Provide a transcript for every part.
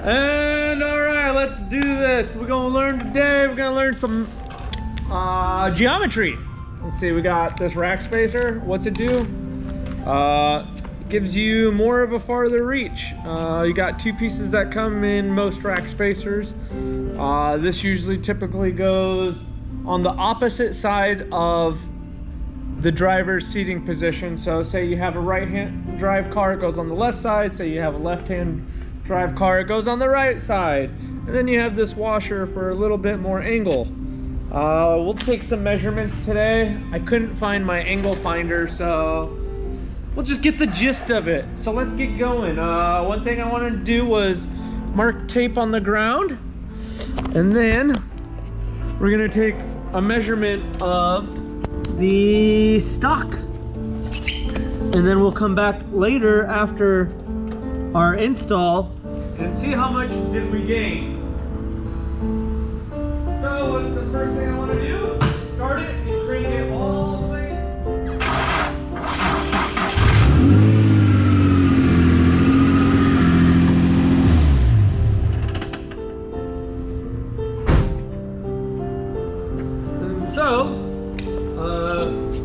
And all right, let's do this. We're gonna learn today, we're gonna learn some geometry. Let's see, we got this rack spacer. What's it do? It gives you more of a farther reach. You got two pieces that come in most rack spacers. This usually typically goes on the opposite side of the driver's seating position. So say you have a right-hand drive car, it goes on the left side. Say you have a left-hand drive car, it goes on the right side. And then you have this washer for a little bit more angle. We'll take some measurements today. I couldn't find my angle finder, so we'll just get the gist of it. So let's get going. One thing I wanted to do was mark tape on the ground, and then we're gonna take a measurement of the stock. And then we'll come back later after our install and see how much did we gain. So what's the first thing I want to do? Start it and crank it all the way. And so,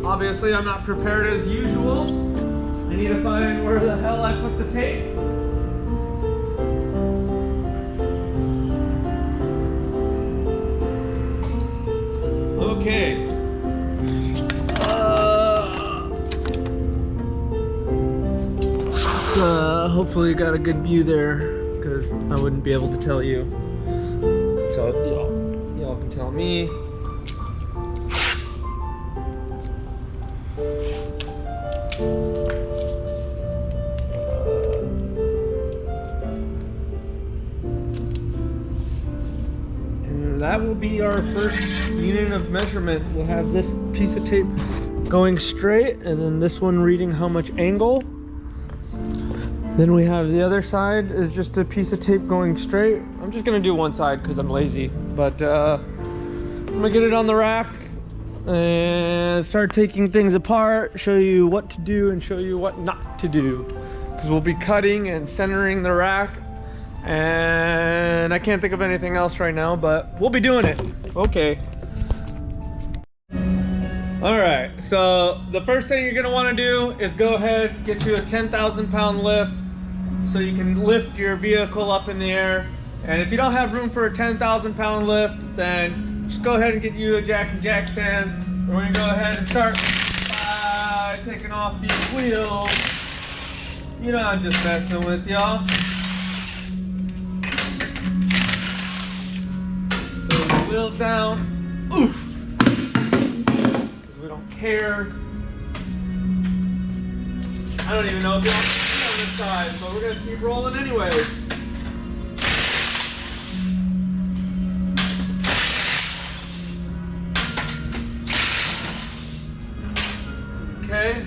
obviously I'm not prepared as usual. I need to find where the hell I put the tape. Okay. Hopefully you got a good view there, because I wouldn't be able to tell you. So y'all can tell me. That will be our first unit of measurement. We'll have this piece of tape going straight, and then this one reading how much angle. Then we have the other side is just a piece of tape going straight. I'm just gonna do one side because I'm lazy, but I'm gonna get it on the rack and start taking things apart, show you what to do and show you what not to do, because we'll be cutting and centering the rack. And I can't think of anything else right now, but we'll be doing it. Okay. All right, so the first thing you're gonna wanna do is go ahead, get you a 10,000 pound lift so you can lift your vehicle up in the air. And if you don't have room for a 10,000 pound lift, then just go ahead and get you a jack and jack stands. We're gonna go ahead and start by taking off these wheels. You know, I'm just messing with y'all. Wheels down. Oof. We don't care. I don't even know if y'all can see on this side, but we're gonna keep rolling anyway. Okay.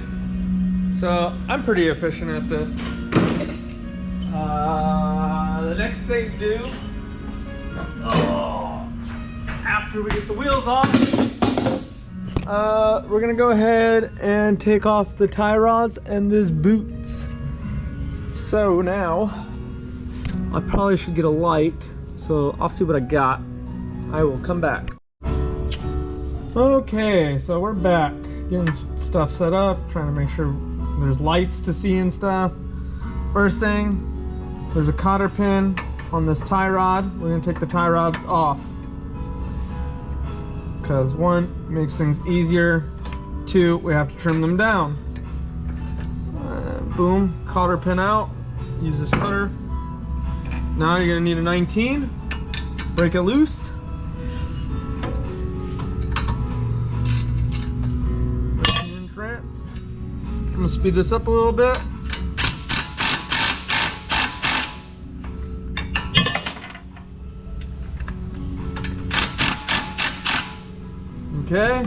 So I'm pretty efficient at this. The next thing to do. After we get the wheels off, we're gonna go ahead and take off the tie rods and these boots. So now, I probably should get a light, so I'll see what I got. I will come back. Okay, so we're back. Getting stuff set up, trying to make sure there's lights to see and stuff. First thing, there's a cotter pin on this tie rod. We're gonna take the tie rod off. Because one, makes things easier. Two, we have to trim them down. Boom, cotter pin out. Use this cutter. Now you're gonna need a 19. Break it loose. I'm gonna speed this up a little bit. Okay,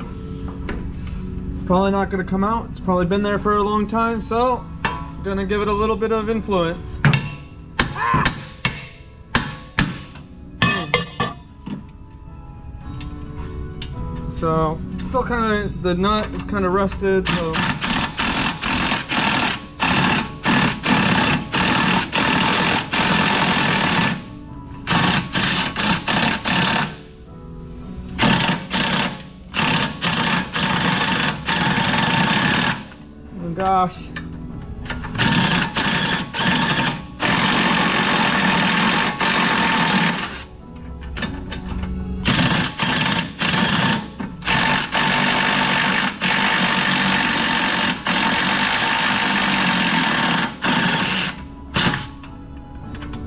it's probably not going to come out. It's probably been there for a long time, so I'm going to give it a little bit of influence. So still kind of, the nut is kind of rusted, so gosh.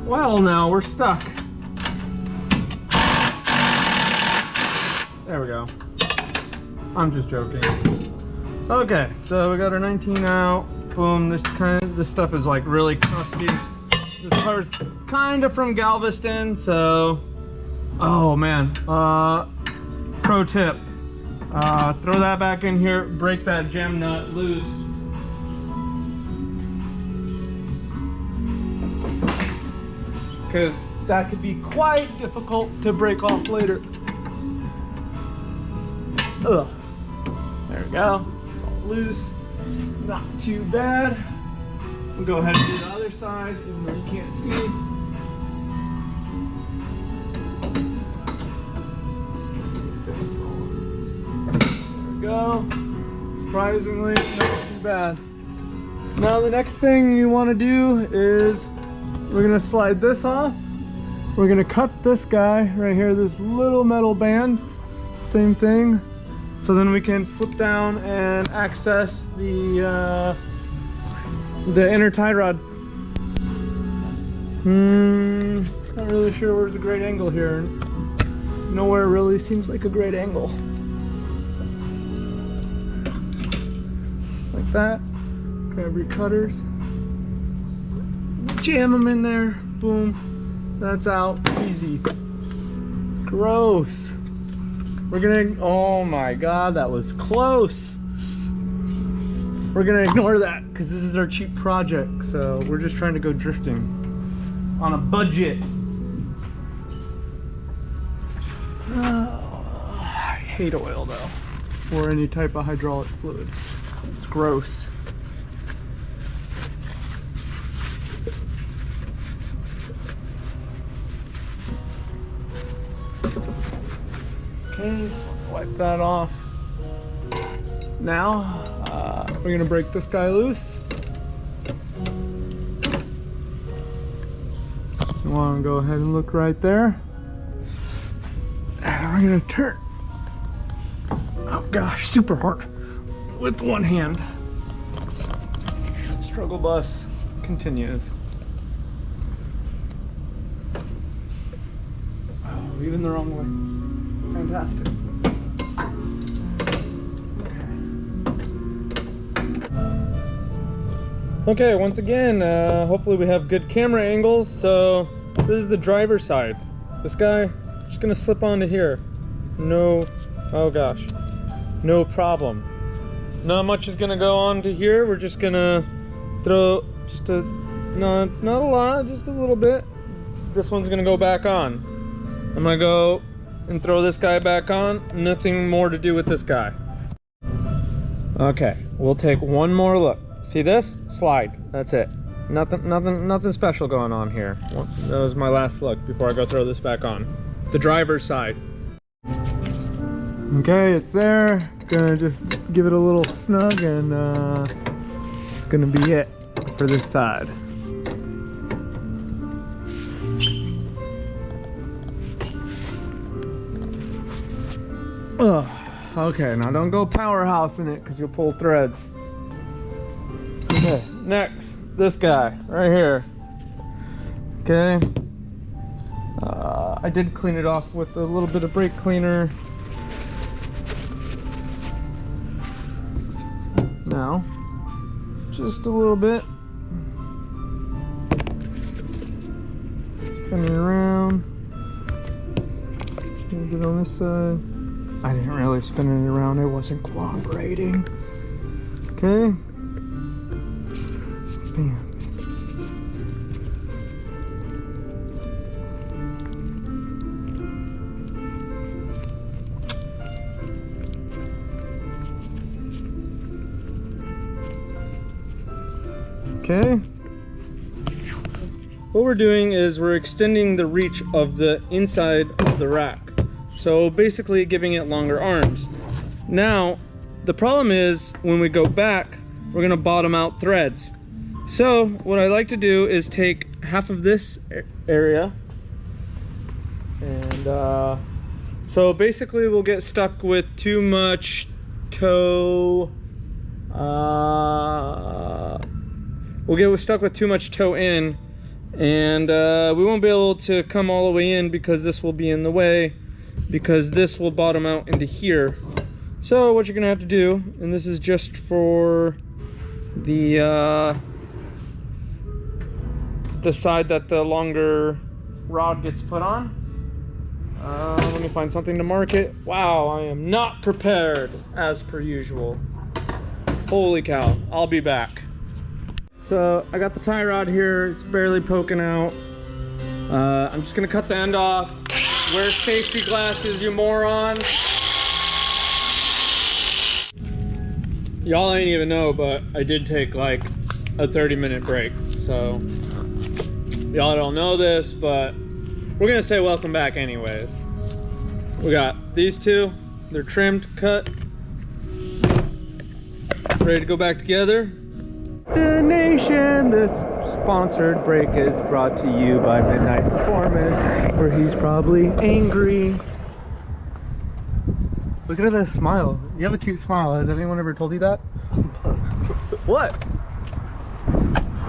Well, now we're stuck. There we go. I'm just joking. Okay, so we got our 19 out. Boom. This stuff is like really crusty. This car's kind of from Galveston, so. Oh man. Pro tip: throw that back in here. Break that gem nut loose. Because that could be quite difficult to break off later. Ugh. There we go. It's all loose. Not too bad. We'll go ahead and do the other side, even though you can't see. There we go. Surprisingly, not too bad. Now the next thing you want to do is we're gonna slide this off. We're gonna cut this guy right here, this little metal band. Same thing. So then we can slip down and access the inner tie rod. Not really sure where's a great angle here. Nowhere really seems like a great angle. Like that. Grab your cutters. Jam them in there. Boom. That's out. Easy. Gross. We're gonna, oh my god, that was close. We're gonna ignore that because this is our cheap project, so we're just trying to go drifting on a budget. I hate oil though, or any type of hydraulic fluid. It's gross. Okay, so wipe that off. Now, we're gonna break this guy loose. You wanna go ahead and look right there. And we're gonna turn. Oh gosh, super hard with one hand. Struggle bus continues. Oh, even the wrong way. Fantastic. Okay, once again, hopefully we have good camera angles. So this is the driver's side. This guy, just gonna slip onto here. No, oh gosh, no problem. Not much is gonna go onto here. We're just gonna throw just a, not a lot, just a little bit. This one's gonna go back on. I'm gonna go and throw this guy back on. Nothing more to do with this guy. Okay, we'll take one more look. See this? Slide. That's it. Nothing special going on here. That was my last look before I go throw this back on. The driver's side. Okay, it's there. Gonna just give it a little snug, and it's gonna be it for this side. Ugh. Okay, now don't go powerhouse in it because you'll pull threads. Okay, next, this guy right here. Okay. I did clean it off with a little bit of brake cleaner. Now, just a little bit. Spin it around. A little bit on this side. I didn't really spin it around, it wasn't cooperating. Okay. Bam. Okay. What we're doing is we're extending the reach of the inside of the rack. So basically giving it longer arms. Now, the problem is when we go back, we're gonna bottom out threads. So what I like to do is take half of this area, and so basically we'll get stuck with too much toe. We'll get stuck with too much toe in, and we won't be able to come all the way in because this will be in the way, because this will bottom out into here. So what you're gonna have to do, and this is just for the side that the longer rod gets put on. Let me find something to mark it. Wow, I am not prepared as per usual. Holy cow, I'll be back. So I got the tie rod here, it's barely poking out. I'm just gonna cut the end off. Wear safety glasses, you moron. Y'all ain't even know, but I did take like a 30-minute break. So y'all don't know this, but we're gonna say welcome back anyways. We got these two, they're trimmed, cut, ready to go back together. Destination. This sponsored break is brought to you by Midnight Performance, where he's probably angry. Look at that smile. You have a cute smile. Has anyone ever told you that? What?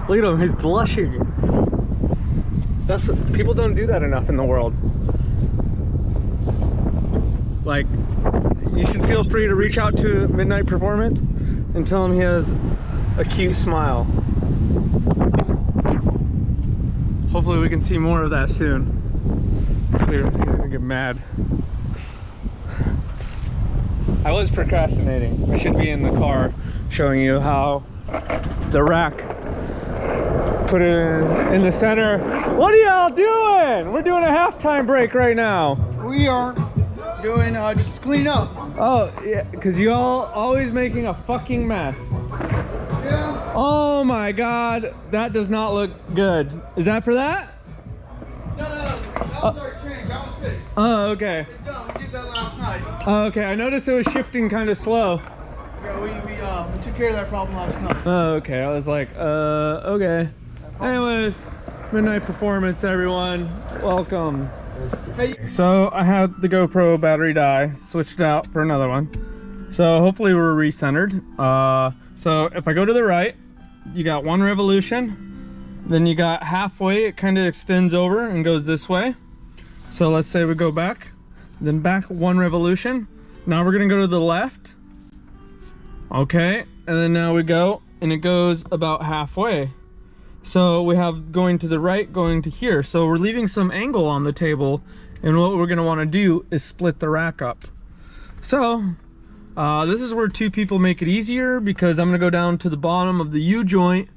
Look at him, he's blushing. People don't do that enough in the world. Like, you should feel free to reach out to Midnight Performance and tell him he has a cute smile. Hopefully we can see more of that soon. He's gonna get mad. I was procrastinating. I should be in the car showing you how the rack, put it in the center. What are y'all doing? We're doing a halftime break right now. We are doing just clean up. Oh yeah, because you all always making a fucking mess. Yeah. Oh my god, that does not look good. Is that for that? No, that was our change. That was fixed. Oh, okay. It's done. We did that last night. Oh, okay, I noticed it was shifting kind of slow. Yeah, we took care of that problem last night. Oh, okay, I was like, okay. Anyways, Midnight Performance, everyone. Welcome. So I had the GoPro battery die, switched it out for another one. So hopefully we're recentered. So if I go to the right, you got 1 revolution. Then you got halfway, it kind of extends over and goes this way. So let's say we go back, then back 1 revolution. Now we're gonna go to the left. Okay, and then now we go, and it goes about halfway. So we have going to the right, going to here. So we're leaving some angle on the table, and what we're gonna wanna do is split the rack up. So this is where 2 people make it easier, because I'm gonna go down to the bottom of the U-joint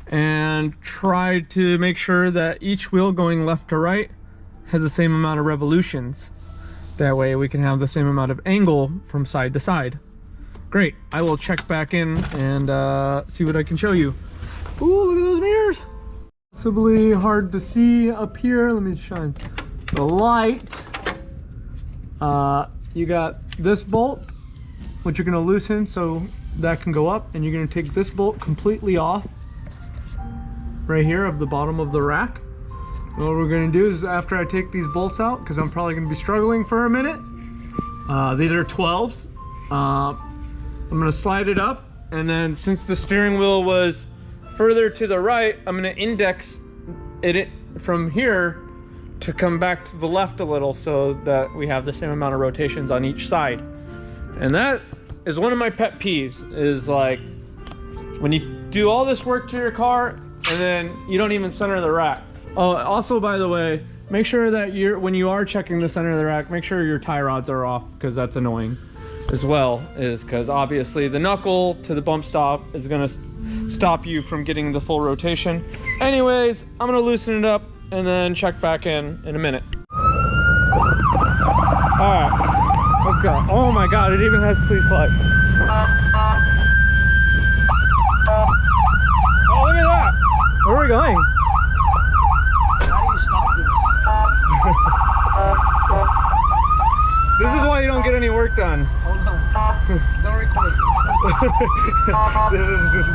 and try to make sure that each wheel going left to right has the same amount of revolutions. That way we can have the same amount of angle from side to side. Great, I will check back in and see what I can show you. Ooh, look at those mirrors. Possibly hard to see up here. Let me shine the light. You got this bolt, which you're gonna loosen so that can go up, and you're gonna take this bolt completely off right here of the bottom of the rack. And what we're gonna do is, after I take these bolts out, because I'm probably gonna be struggling for a minute, these are 12s, I'm gonna slide it up, and then since the steering wheel was further to the right, I'm gonna index it from here to come back to the left a little, so that we have the same amount of rotations on each side. And that is one of my pet peeves, is like when you do all this work to your car and then you don't even center the rack. Oh, also, by the way, make sure that when you are checking the center of the rack, make sure your tie rods are off, because that's annoying as well, is because obviously the knuckle to the bump stop is gonna stop you from getting the full rotation. Anyways, I'm gonna loosen it up and then check back in a minute. All right, let's go. Oh my God, it even has police lights. Oh, look at that. Where are we going? How do you stop this? This is why you don't get any work done. Hold on. Don't record this.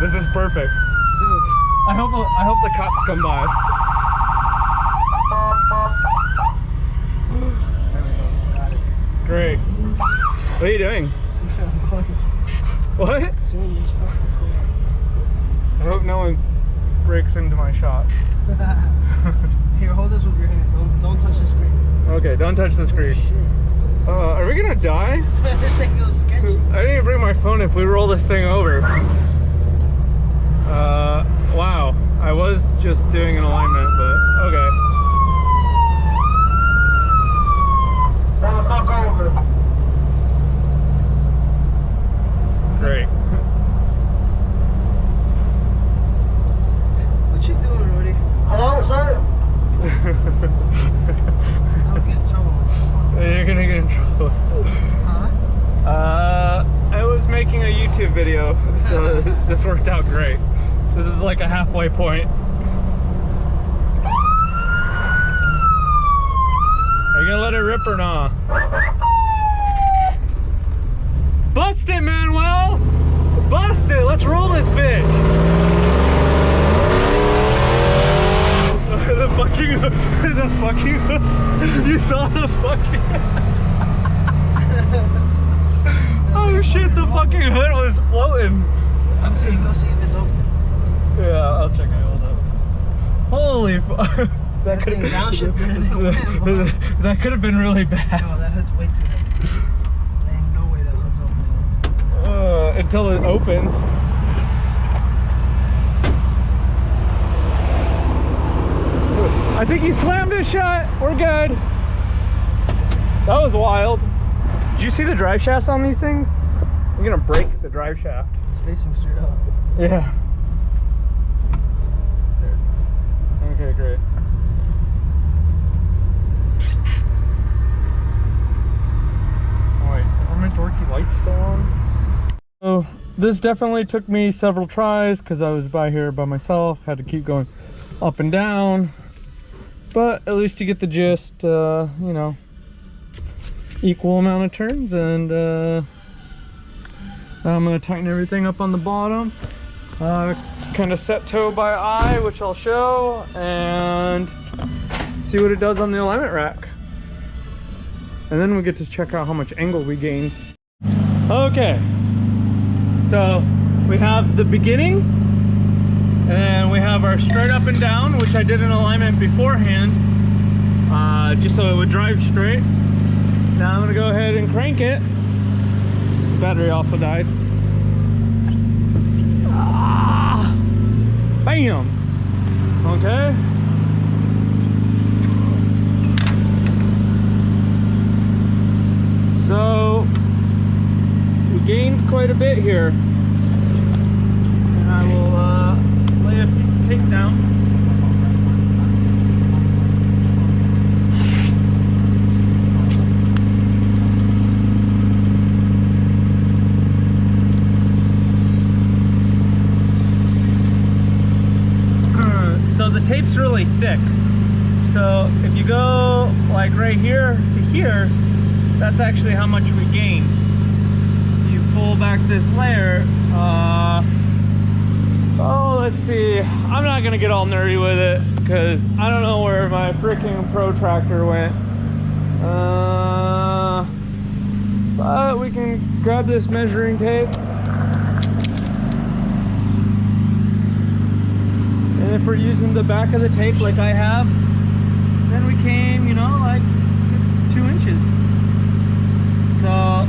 This is perfect. Dude. I hope the cops come by. There we go. Got it. Great. What are you doing? I'm going. What? Doing this fucking cool. I hope no one breaks into my shot. Here, hold this with your hand. Don't touch the screen. Okay, don't touch the screen. Shit. Are we gonna die? This thing goes sketchy. I didn't even bring my phone if we roll this thing over. Wow. I was just doing an alignment, but okay. Roll the fuck over. Great. What you doing, Rudy? Hello, sir. I'll get in trouble with this one. You're gonna get in trouble. Huh? I was making a YouTube video, so this worked out great. This is like a halfway point. Are you gonna let it rip or not? Bust it, Manuel! Bust it! Let's roll this bitch! The fucking, you saw the fucking, oh shit, the fucking hood was floating. Go see if it's open. Yeah, I'll check it, hold up. Holy fuck. That thing downshifted and it went, boy. That could have been really bad. No, that hood's way too heavy. There ain't no way that hood's opening. Until it opens. I think he slammed it shut. We're good. That was wild. Did you see the drive shafts on these things? I'm gonna break the drive shaft. It's facing straight up. Yeah. There. Okay, great. Oh, wait, are my dorky lights still on? So this definitely took me several tries because I was by here by myself. Had to keep going up and down. But at least you get the gist, you know, equal amount of turns. And now I'm going to tighten everything up on the bottom. Kind of set toe by eye, which I'll show, and see what it does on the alignment rack. And then we get to check out how much angle we gained. Okay, so we have the beginning. And we have our straight up and down, which I did an alignment beforehand, just so it would drive straight. Now I'm gonna go ahead and crank it. The battery also died. Ah, bam! Okay. So, we gained quite a bit here. And I will, lay a piece of tape down. So the tape's really thick. So if you go like right here to here, that's actually how much we gain. You pull back this layer, oh, let's see. I'm not gonna get all nerdy with it because I don't know where my freaking protractor went. But we can grab this measuring tape. And if we're using the back of the tape like I have, then we came, you know, like 2 inches. So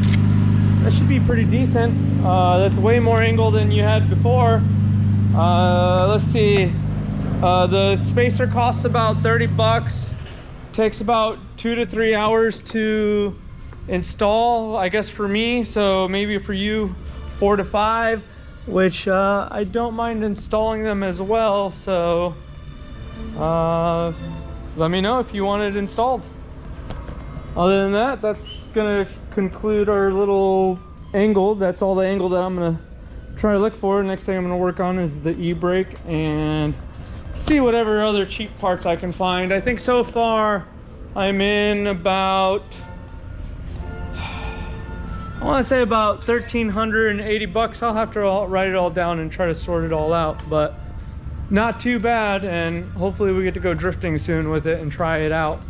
that should be pretty decent. That's way more angle than you had before. Let's see, the spacer costs about 30 bucks. Takes about 2 to 3 hours to install, I guess, for me. So maybe for you 4 to 5, which I don't mind installing them as well. So let me know if you want it installed. Other than that, that's gonna conclude our little angle. That's all the angle that I'm gonna try to look for. Next thing I'm going to work on is the e-brake and see whatever other cheap parts I can find. I think so far I'm in about I want to say about 1,380 bucks. I'll have to write it all down and try to sort it all out, but not too bad. And hopefully we get to go drifting soon with it and try it out.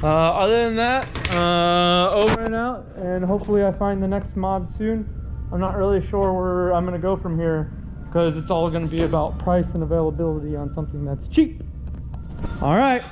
Other than that, over and out, and hopefully I find the next mod soon. I'm not really sure where I'm going to go from here, because it's all going to be about price and availability on something that's cheap. All right.